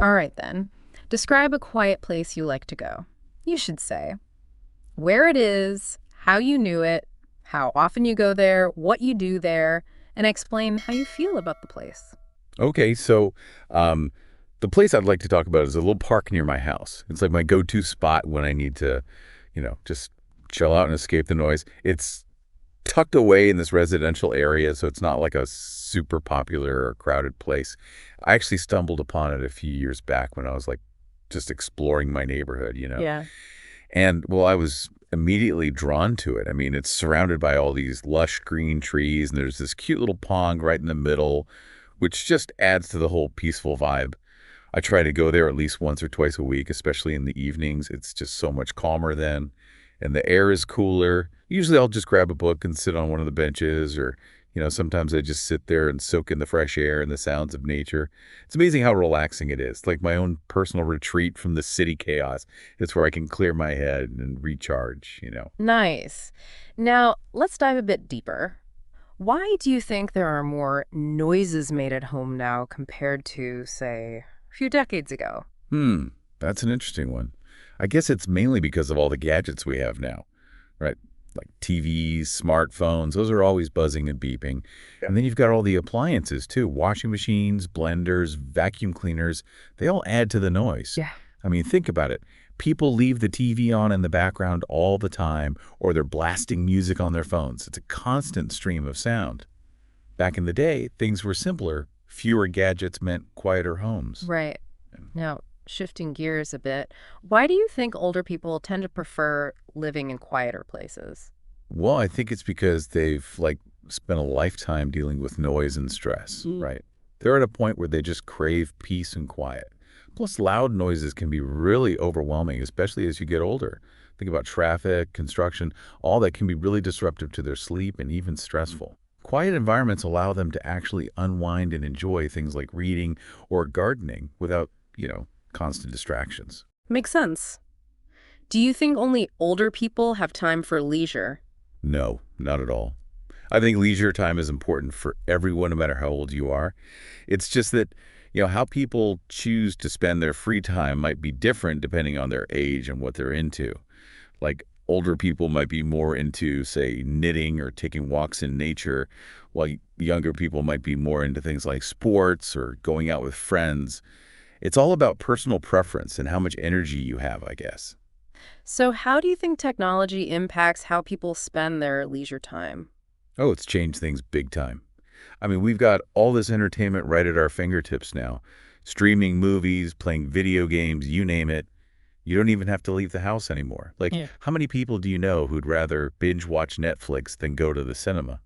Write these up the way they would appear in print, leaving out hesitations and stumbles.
All right, then. Describe a quiet place you like to go. You should say where it is, how you knew it, how often you go there, what you do there, and explain how you feel about the place. Okay, so um, the place I'd like to talk about is a little park near my house. It's like my go-to spot when I need to, just chill out and escape the noise. It's tucked away in this residential area, so it's not like a super popular or crowded place. I actually stumbled upon it a few years back when I was like just exploring my neighborhood. Yeah. And well, I was immediately drawn to it. I mean, it's surrounded by all these lush green trees, and there's this cute little pond right in the middle, which just adds to the whole peaceful vibe. I try to go there at least once or twice a week, especially in the evenings. It's just so much calmer then, and the air is cooler. Usually I'll just grab a book and sit on one of the benches, or, sometimes I just sit there and soak in the fresh air and the sounds of nature. It's amazing how relaxing it is, like my own personal retreat from the city chaos. It's where I can clear my head and recharge. Nice. Now, let's dive a bit deeper. Why do you think there are more noises made at home now compared to, say, a few decades ago? Hmm, that's an interesting one. I guess it's mainly because of all the gadgets we have now, right? Like TVs, smartphones, those are always buzzing and beeping. Yeah. And then you've got all the appliances too, washing machines, blenders, vacuum cleaners. They all add to the noise. Yeah. I mean, think about it. People leave the TV on in the background all the time, or they're blasting music on their phones. It's a constant stream of sound. Back in the day, things were simpler. Fewer gadgets meant quieter homes. Right. Now, shifting gears a bit, why do you think older people tend to prefer living in quieter places? Well, I think it's because they've spent a lifetime dealing with noise and stress, right? They're at a point where they just crave peace and quiet. Plus, loud noises can be really overwhelming, especially as you get older. Think about traffic, construction, all that can be really disruptive to their sleep and even stressful. Quiet environments allow them to actually unwind and enjoy things like reading or gardening without, constant distractions. Makes sense. Do you think only older people have time for leisure? No, not at all. I think leisure time is important for everyone, no matter how old you are. It's just that, how people choose to spend their free time might be different depending on their age and what they're into. Like older people might be more into, say, knitting or taking walks in nature, while younger people might be more into things like sports or going out with friends. It's all about personal preference and how much energy you have, I guess. So, how do you think technology impacts how people spend their leisure time? Oh, it's changed things big time. I mean, we've got all this entertainment right at our fingertips now. Streaming movies, playing video games, you name it. You don't even have to leave the house anymore. Like, Yeah. how many people do you know who'd rather binge watch Netflix than go to the cinema?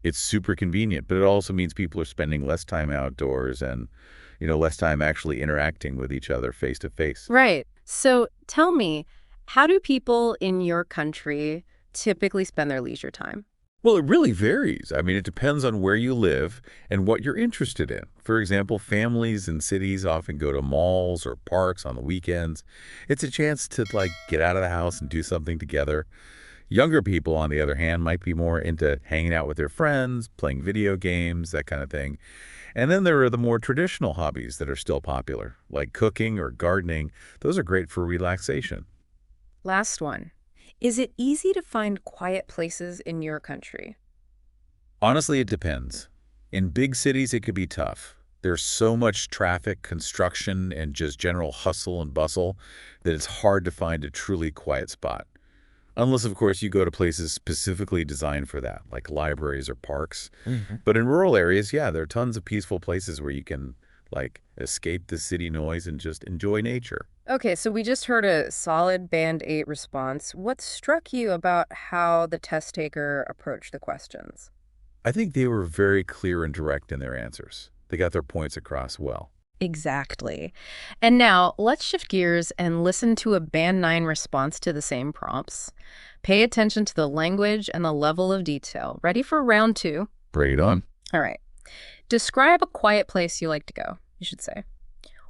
It's super convenient, but it also means people are spending less time outdoors and, less time actually interacting with each other face to face. Right. So, tell me, how do people in your country typically spend their leisure time? Well, it really varies. I mean, it depends on where you live and what you're interested in. For example, families in cities often go to malls or parks on the weekends. It's a chance to get out of the house and do something together. Younger people, on the other hand, might be more into hanging out with their friends, playing video games, that kind of thing. And then there are the more traditional hobbies that are still popular, like cooking or gardening. Those are great for relaxation. Last one. Is it easy to find quiet places in your country? Honestly, it depends. In big cities, it could be tough. There's so much traffic, construction, and just general hustle and bustle that it's hard to find a truly quiet spot. Unless, of course, you go to places specifically designed for that, like libraries or parks. But in rural areas, yeah, there are tons of peaceful places where you can, escape the city noise and just enjoy nature. Okay, so we just heard a solid Band 8 response. What struck you about how the test taker approached the questions? I think they were very clear and direct in their answers. They got their points across well. Exactly. And now let's shift gears and listen to a Band 9 response to the same prompts. Pay attention to the language and the level of detail. Ready for round 2? Bring it on. All right. Describe a quiet place you like to go, you should say.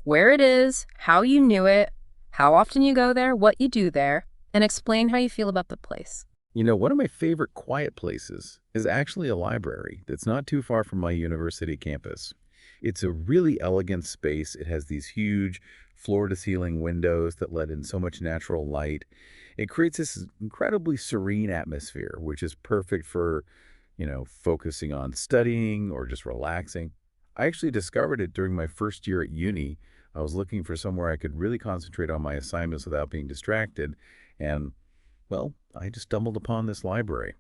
Where it is, how you knew it, how often you go there, what you do there, and explain how you feel about the place. One of my favorite quiet places is actually a library that's not too far from my university campus. It's a really elegant space. It has these huge floor-to-ceiling windows that let in so much natural light. It creates this incredibly serene atmosphere, which is perfect for, focusing on studying or just relaxing. I actually discovered it during my first year at uni. I was looking for somewhere I could really concentrate on my assignments without being distracted, and, well, I just stumbled upon this library.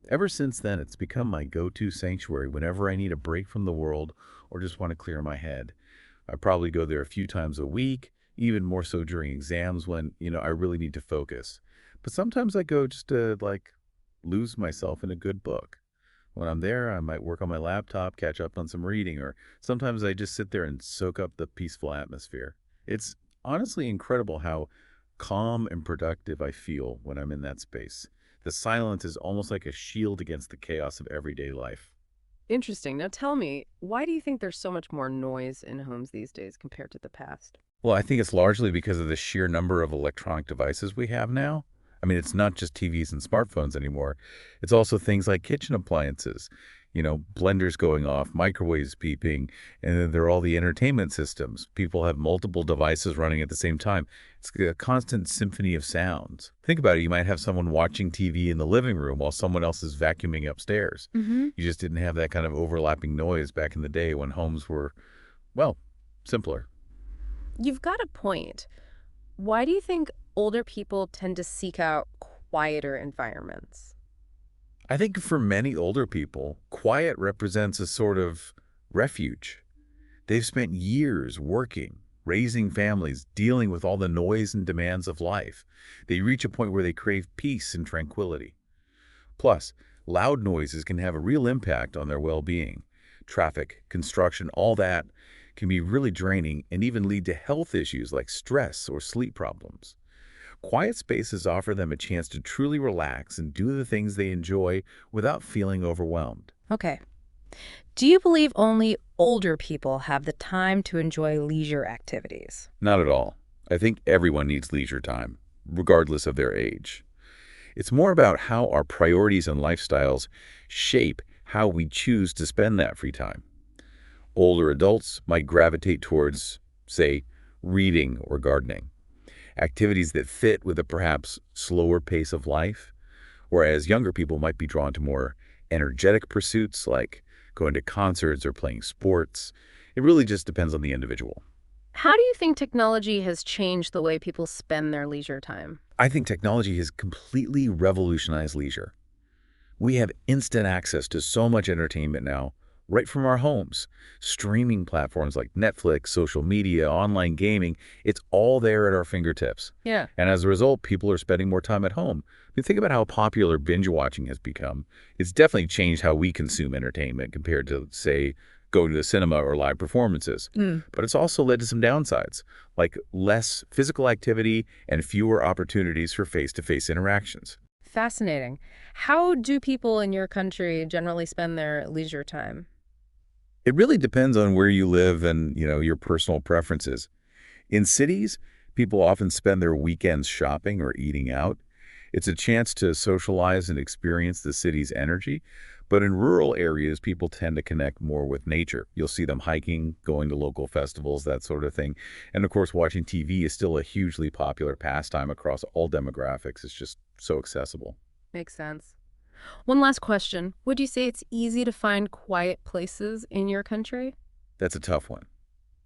Ever since then, it's become my go-to sanctuary whenever I need a break from the world or just want to clear my head. I probably go there a few times a week, even more so during exams when, I really need to focus. But sometimes I go just to, lose myself in a good book. When I'm there, I might work on my laptop, catch up on some reading, or sometimes I just sit there and soak up the peaceful atmosphere. It's honestly incredible how calm and productive I feel when I'm in that space. The silence is almost like a shield against the chaos of everyday life. Interesting. Now tell me, why do you think there's so much more noise in homes these days compared to the past? Well, I think it's largely because of the sheer number of electronic devices we have now. I mean, it's not just TVs and smartphones anymore. It's also things like kitchen appliances, blenders going off, microwaves beeping, and then there are all the entertainment systems. People have multiple devices running at the same time. It's a constant symphony of sounds. Think about it. You might have someone watching TV in the living room while someone else is vacuuming upstairs. Mm-hmm. You just didn't have that kind of overlapping noise back in the day when homes were, well, simpler. You've got a point. Why do you think older people tend to seek out quieter environments? I think for many older people, quiet represents a sort of refuge. They've spent years working, raising families, dealing with all the noise and demands of life. They reach a point where they crave peace and tranquility. Plus, loud noises can have a real impact on their well-being. Traffic, construction, all that can be really draining and even lead to health issues like stress or sleep problems. Quiet spaces offer them a chance to truly relax and do the things they enjoy without feeling overwhelmed. Okay. Do you believe only older people have the time to enjoy leisure activities? Not at all. I think everyone needs leisure time, regardless of their age. It's more about how our priorities and lifestyles shape how we choose to spend that free time. Older adults might gravitate towards, say, reading or gardening, activities that fit with a perhaps slower pace of life, whereas younger people might be drawn to more energetic pursuits like going to concerts or playing sports. It really just depends on the individual. How do you think technology has changed the way people spend their leisure time? I think technology has completely revolutionized leisure. We have instant access to so much entertainment now, right from our homes. Streaming platforms like Netflix, social media, online gaming, it's all there at our fingertips. Yeah. And as a result, people are spending more time at home. You think about how popular binge watching has become. It's definitely changed how we consume entertainment compared to, say, going to the cinema or live performances. But it's also led to some downsides, like less physical activity and fewer opportunities for face-to-face interactions. Fascinating. How do people in your country generally spend their leisure time? It really depends on where you live and, your personal preferences. In cities, people often spend their weekends shopping or eating out. It's a chance to socialize and experience the city's energy. But in rural areas, people tend to connect more with nature. You'll see them hiking, going to local festivals, that sort of thing. And of course, watching TV is still a hugely popular pastime across all demographics. It's just so accessible. Makes sense. One last question. Would you say it's easy to find quiet places in your country? That's a tough one.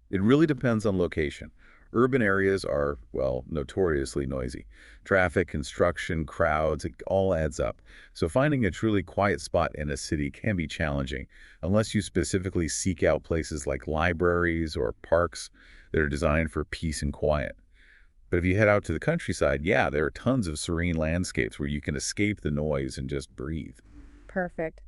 It really depends on location. Urban areas are, well, notoriously noisy. Traffic, construction, crowds, it all adds up. So finding a truly quiet spot in a city can be challenging, unless you specifically seek out places like libraries or parks that are designed for peace and quiet. But if you head out to the countryside, yeah, there are tons of serene landscapes where you can escape the noise and just breathe. Perfect.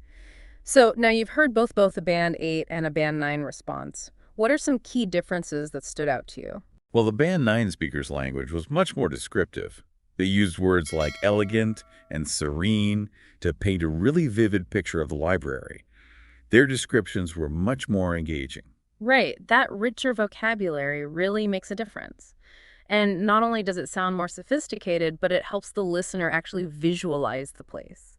So now you've heard both a Band 8 and a Band 9 response. What are some key differences that stood out to you? Well, the Band 9 speaker's language was much more descriptive. They used words like elegant and serene to paint a really vivid picture of the library. Their descriptions were much more engaging. Right, that richer vocabulary really makes a difference. And not only does it sound more sophisticated, but it helps the listener actually visualize the place.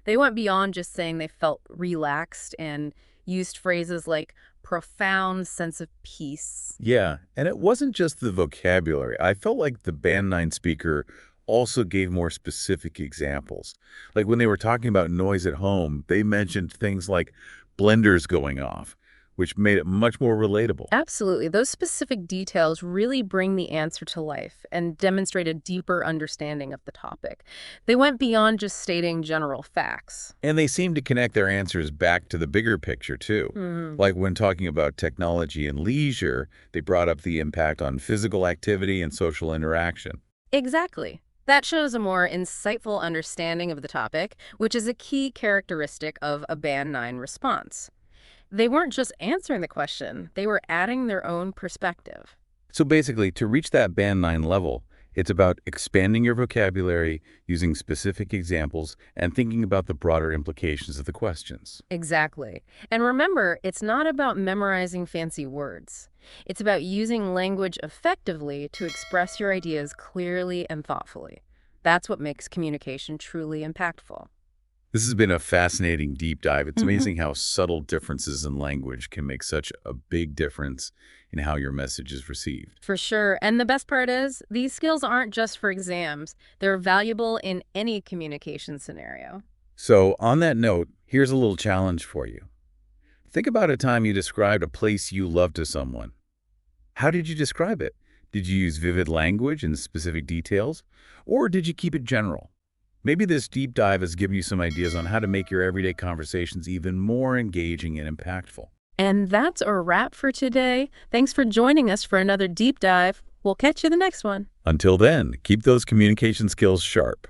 They went beyond just saying they felt relaxed and used phrases like profound sense of peace. Yeah, and it wasn't just the vocabulary. I felt like the Band 9 speaker also gave more specific examples. Like when they were talking about noise at home, they mentioned things like blenders going off, which made it much more relatable. Absolutely. Those specific details really bring the answer to life and demonstrate a deeper understanding of the topic. They went beyond just stating general facts. And they seemed to connect their answers back to the bigger picture, too. Hmm. Like when talking about technology and leisure, they brought up the impact on physical activity and social interaction. Exactly. That shows a more insightful understanding of the topic, which is a key characteristic of a Band 9 response. They weren't just answering the question, they were adding their own perspective. So basically, to reach that Band 9 level, it's about expanding your vocabulary, using specific examples, and thinking about the broader implications of the questions. Exactly. And remember, it's not about memorizing fancy words. It's about using language effectively to express your ideas clearly and thoughtfully. That's what makes communication truly impactful. This has been a fascinating deep dive. It's amazing how subtle differences in language can make such a big difference in how your message is received. For sure. And the best part is, these skills aren't just for exams. They're valuable in any communication scenario. So, on that note, here's a little challenge for you. Think about a time you described a place you love to someone. How did you describe it? Did you use vivid language and specific details? Or did you keep it general? Maybe this deep dive has given you some ideas on how to make your everyday conversations even more engaging and impactful. And that's a wrap for today. Thanks for joining us for another deep dive. We'll catch you the next one. Until then, keep those communication skills sharp.